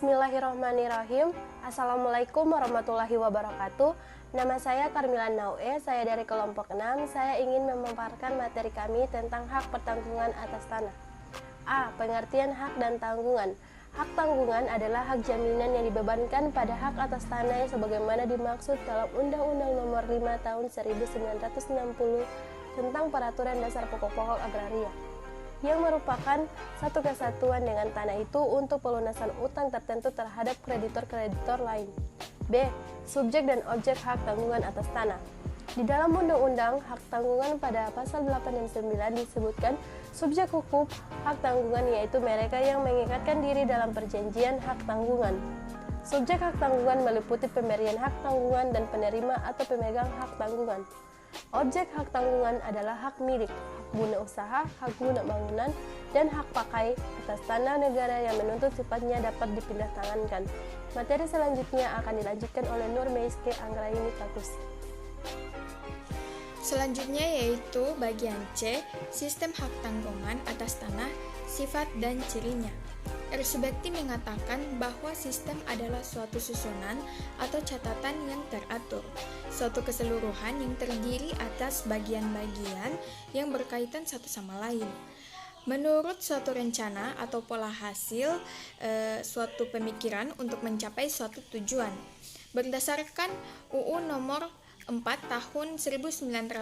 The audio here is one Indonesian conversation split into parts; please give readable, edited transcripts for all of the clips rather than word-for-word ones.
Bismillahirrahmanirrahim. Assalamualaikum warahmatullahi wabarakatuh. Nama saya Karmila Naue, saya dari kelompok 6. Saya ingin memaparkan materi kami tentang hak pertanggungan atas tanah. A. Pengertian hak dan tanggungan. Hak tanggungan adalah hak jaminan yang dibebankan pada hak atas tanah yang sebagaimana dimaksud dalam Undang-Undang Nomor 5 Tahun 1960 tentang Peraturan Dasar Pokok-pokok Agraria, yang merupakan satu kesatuan dengan tanah itu untuk pelunasan utang tertentu terhadap kreditor-kreditor lain. B. Subjek dan objek hak tanggungan atas tanah. Di dalam Undang-Undang Hak Tanggungan pada pasal 8 dan 9 disebutkan subjek hukum hak tanggungan yaitu mereka yang mengikatkan diri dalam perjanjian hak tanggungan. Subjek hak tanggungan meliputi pemberian hak tanggungan dan penerima atau pemegang hak tanggungan. Objek hak tanggungan adalah hak milik, hak guna usaha, hak guna bangunan, dan hak pakai atas tanah negara yang menuntut sifatnya dapat dipindah tangankan. Materi selanjutnya akan dilanjutkan oleh Nur Meiske Anggraini Takus. Selanjutnya yaitu bagian C, sistem hak tanggungan atas tanah, sifat dan cirinya. Ersubekti mengatakan bahwa sistem adalah suatu susunan atau catatan yang teratur, suatu keseluruhan yang terdiri atas bagian-bagian yang berkaitan satu sama lain. Menurut suatu rencana atau pola hasil suatu pemikiran untuk mencapai suatu tujuan. Berdasarkan UU nomor 4 tahun 1996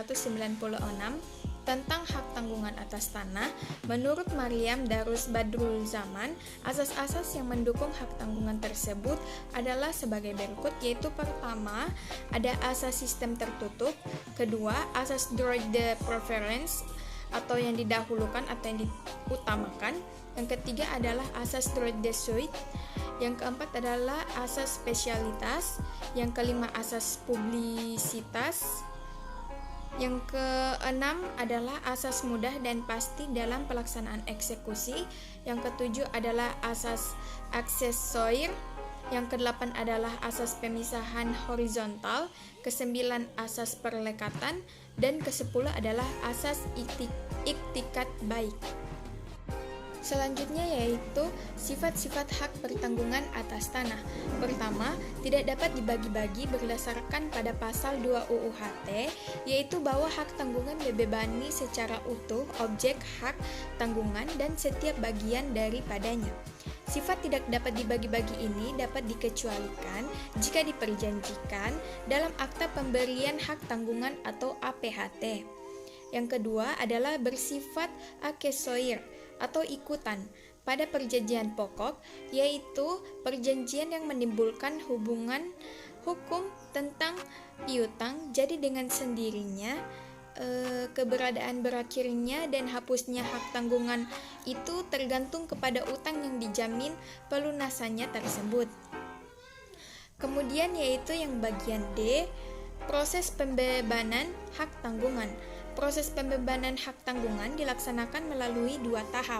tentang hak tanggungan atas tanah, menurut Maryam Darus Badrul Zaman, asas-asas yang mendukung hak tanggungan tersebut adalah sebagai berikut, yaitu pertama, ada asas sistem tertutup, kedua, asas droit de préférence atau yang didahulukan atau yang diutamakan, yang ketiga adalah asas droit de suite, yang keempat adalah asas spesialitas, yang kelima asas publisitas, yang keenam adalah asas mudah dan pasti dalam pelaksanaan eksekusi, yang ketujuh adalah asas aksesoir, yang kedelapan adalah asas pemisahan horizontal, kesembilan asas perlekatan, dan kesepuluh adalah asas iktikat baik. Selanjutnya yaitu sifat-sifat hak pertanggungan atas tanah. Pertama, tidak dapat dibagi-bagi berdasarkan pada pasal 2 UU HT, yaitu bahwa hak tanggungan dibebani secara utuh objek hak tanggungan dan setiap bagian daripadanya. Sifat tidak dapat dibagi-bagi ini dapat dikecualikan jika diperjanjikan dalam akta pemberian hak tanggungan atau APHT. Yang kedua adalah bersifat aksesoir atau ikutan pada perjanjian pokok, yaitu perjanjian yang menimbulkan hubungan hukum tentang piutang, jadi dengan sendirinya keberadaan berakhirnya dan hapusnya hak tanggungan itu tergantung kepada utang yang dijamin pelunasannya tersebut. Kemudian yaitu yang bagian D, proses pembebanan hak tanggungan. Proses pembebanan hak tanggungan dilaksanakan melalui dua tahap,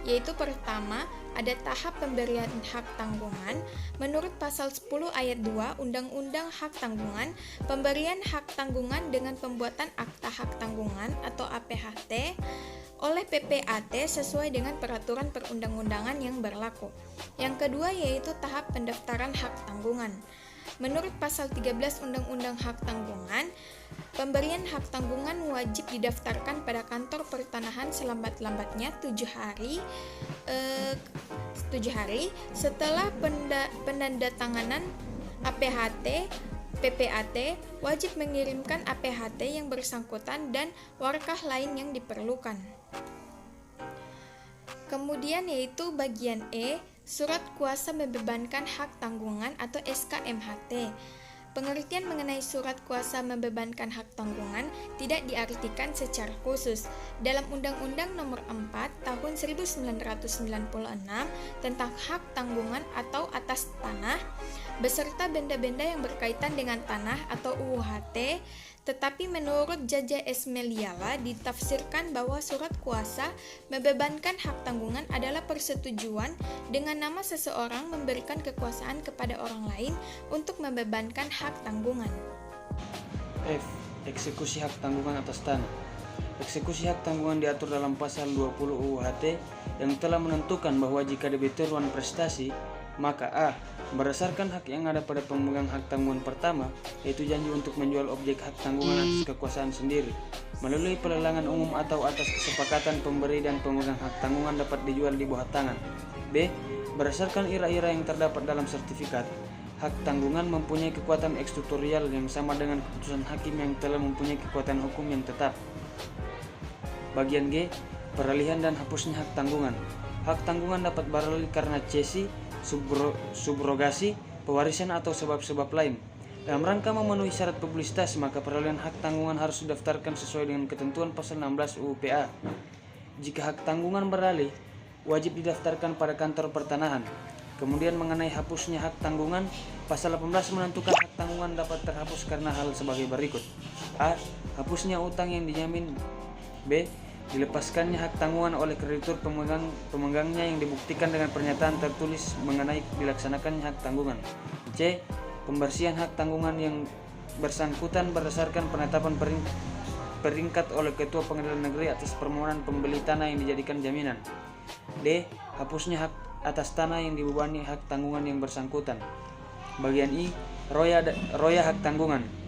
yaitu pertama, ada tahap pemberian hak tanggungan. Menurut pasal 10 ayat 2 Undang-Undang Hak Tanggungan, pemberian hak tanggungan dengan pembuatan akta hak tanggungan atau APHT oleh PPAT sesuai dengan peraturan perundang-undangan yang berlaku. Yang kedua yaitu tahap pendaftaran hak tanggungan. Menurut pasal 13 Undang-Undang Hak Tanggungan, pemberian hak tanggungan wajib didaftarkan pada kantor pertanahan selambat-lambatnya 7 hari setelah penandatanganan APHT. PPAT wajib mengirimkan APHT yang bersangkutan dan warkah lain yang diperlukan. Kemudian yaitu bagian E, surat kuasa membebankan hak tanggungan atau SKMHT. Pengertian mengenai surat kuasa membebankan hak tanggungan tidak diartikan secara khusus. Dalam Undang-Undang Nomor 4 Tahun 1996 tentang hak tanggungan atau atas tanah beserta benda-benda yang berkaitan dengan tanah atau UU HT, tetapi menurut Jaja Esmeliala ditafsirkan bahwa surat kuasa membebankan hak tanggungan adalah persetujuan dengan nama seseorang memberikan kekuasaan kepada orang lain untuk membebankan hak tanggungan. F. Eksekusi hak tanggungan atas tanah. Eksekusi hak tanggungan diatur dalam pasal 20 UU HT yang telah menentukan bahwa jika debitur prestasi Maka A. Berdasarkan hak yang ada pada pemegang hak tanggungan pertama, yaitu janji untuk menjual objek hak tanggungan atas kekuasaan sendiri, melalui pelelangan umum atau atas kesepakatan pemberi dan pemegang hak tanggungan dapat dijual di bawah tangan. B. Berdasarkan ira-ira yang terdapat dalam sertifikat, hak tanggungan mempunyai kekuatan ekstutorial yang sama dengan keputusan hakim yang telah mempunyai kekuatan hukum yang tetap. Bagian G. Peralihan dan hapusnya hak tanggungan. Hak tanggungan dapat beralih karena cesi, subrogasi, pewarisan atau sebab-sebab lain. Dalam rangka memenuhi syarat publisitas, maka peralihan hak tanggungan harus didaftarkan sesuai dengan ketentuan pasal 16 UU PA. Jika hak tanggungan beralih, wajib didaftarkan pada kantor pertanahan. Kemudian mengenai hapusnya hak tanggungan, pasal 18 menentukan hak tanggungan dapat terhapus karena hal sebagai berikut. A. Hapusnya utang yang dijamin. B. Dilepaskannya hak tanggungan oleh kreditur pemegangnya yang dibuktikan dengan pernyataan tertulis mengenai dilaksanakannya hak tanggungan. C. Pembersihan hak tanggungan yang bersangkutan berdasarkan penetapan peringkat oleh Ketua Pengadilan Negeri atas permohonan pembeli tanah yang dijadikan jaminan. D. Hapusnya hak atas tanah yang dibebani hak tanggungan yang bersangkutan. Bagian I. Roya hak tanggungan.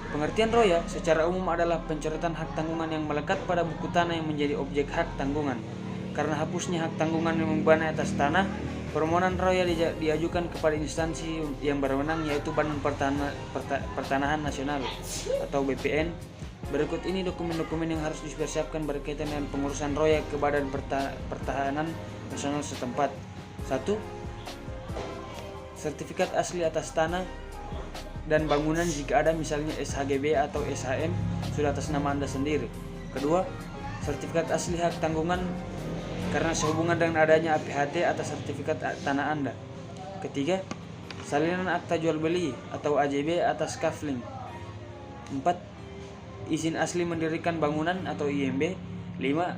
Pengertian roya secara umum adalah pencoretan hak tanggungan yang melekat pada buku tanah yang menjadi objek hak tanggungan. Karena hapusnya hak tanggungan yang membebani atas tanah, permohonan roya diajukan kepada instansi yang berwenang, yaitu Badan Pertanahan Nasional atau BPN. Berikut ini dokumen-dokumen yang harus dipersiapkan berkaitan dengan pengurusan roya ke Badan Pertahanan Nasional setempat. 1. Sertifikat asli atas tanah dan bangunan jika ada, misalnya SHGB atau SHM sudah atas nama Anda sendiri. Kedua, sertifikat asli hak tanggungan karena sehubungan dengan adanya APHT atas sertifikat tanah Anda. Ketiga, salinan akta jual beli atau AJB atas kafling. 4. Izin asli mendirikan bangunan atau IMB. 5.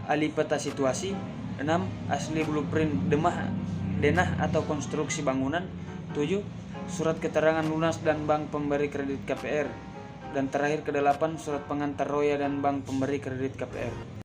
Ahli peta situasi. 6. Asli blueprint denah atau konstruksi bangunan. 7. Surat keterangan lunas dan bank pemberi kredit KPR. Dan terakhir ke-8, surat pengantar roya dan bank pemberi kredit KPR.